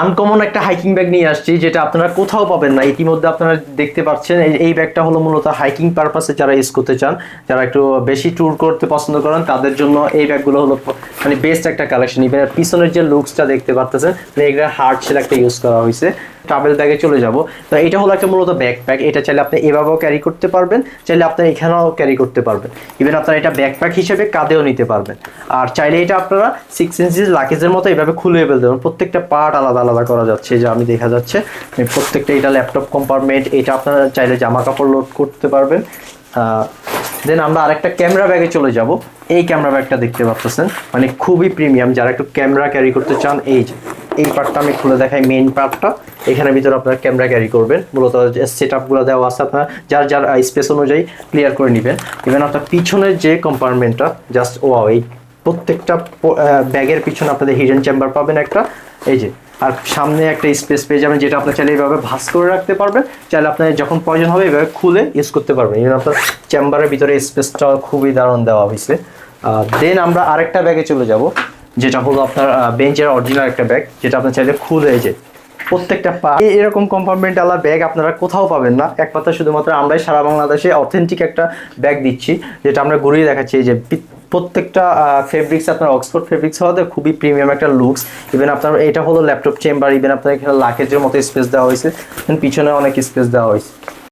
Uncommon একটা hiking bag নিয়ে আসছি, যেটা আপনারা কোথাও পাবেন না। ইতিমধ্যে আপনারা দেখতে পাচ্ছেন এই ব্যাগটা হলো মূলত হাইকিং পারপাসে যারা ইউজ করতে চান, যারা একটু বেশি ট্যুর করতে পছন্দ করেন, তাদের জন্য এই ব্যাগগুলো হলো মানে বেস্ট একটা কালেকশন। ইভেন পিছনের যে লুকসটা দেখতে পাচ্ছেন, মানে এগুলো হার্ড শেল একটা ইউজ করা হয়েছে। ট্রাভেল ব্যাগে চলে যাব। তো এটা হলো একটা মূলত ব্যাকপ্যাক। এটা চাইলে আপনি এভাবেও ক্যারি করতে পারবেন, চাইলে আপনি এখানেও ক্যারি করতে পারবেন। ইভেন আপনারা এটা ব্যাকপ্যাক হিসেবে কাঁধেও নিতে পারবেন। আর চাইলে এটা আপনারা 6 ইঞ্চির লাকেজের মতো এভাবে খুলে ফেলতে পারবেন। প্রত্যেকটা পার্ট আলাদা আলাদা করা যাচ্ছে, যে আমি দেখা যাচ্ছে প্রত্যেকটা। এটা ল্যাপটপ কম্পার্টমেন্ট, এটা আপনারা চাইলে জামা কাপড় লোড করতে পারবেন। দেন আমরা আরেকটা ক্যামেরা ব্যাগে চলে যাব। এই ক্যামেরা ব্যাগটা দেখতে পাচ্ছেন, মানে খুবই প্রিমিয়াম। যারা একটু ক্যামেরা ক্যারি করতে চান, এই পার্টটা আমি খুলে দেখাই। মেইন পার্টটা এখানে ভিতরে আপনারা ক্যামেরা ক্যারি করবেন। মূলত সেট আপগুলো দেওয়া আছে, আপনারা যার যার স্পেস অনুযায়ী ক্লিয়ার করে নেবেন। ইভেন আপনার পিছনের যে কম্পার্টমেন্টটা, জাস্ট ওয়াও! এই প্রত্যেকটা ব্যাগের পিছনে আপনাদের হিডেন চেম্বার পাবেন একটা, এই যে। আর সামনে একটা স্পেস পেয়ে যাবেন, যেটা আপনার চাইলে এইভাবে ভাঁজ করে রাখতে পারবেন। চাইলে আপনার যখন প্রয়োজন হবে এইভাবে খুলে ইউজ করতে পারবেন। ইভেন আপনার চেম্বারের ভিতরে স্পেসটা খুবই দারুণ দেওয়া হয়েছে। দেন আমরা আরেকটা ব্যাগে চলে যাব, যেটা হলো আপনার বেঞ্চের অরিজিনাল একটা ব্যাগ, যেটা আপনার চাইলে খুলে, এই যে প্রত্যেকটা এরকম কম্পার্টমেন্ট আলা ব্যাগ আপনারা কোথাও পাবেন না। একমাত্র শুধুমাত্র আমরাই সারা বাংলাদেশে অথেন্টিক একটা ব্যাগ দিচ্ছি, যেটা আমরা ঘুরিয়ে দেখাচ্ছি। এই যে প্রত্যেকটা ফেব্রিক্স আপনার অক্সফোর্ড ফেব্রিক্স হওয়াতে খুবই প্রিমিয়াম একটা লুকস। ইভেন আপনার এটা হলো ল্যাপটপ চেম্বার। ইভেন আপনার এখানে লাকেজের মতো স্পেস দেওয়া হয়েছে, পিছনে অনেক স্পেস দেওয়া হয়েছে।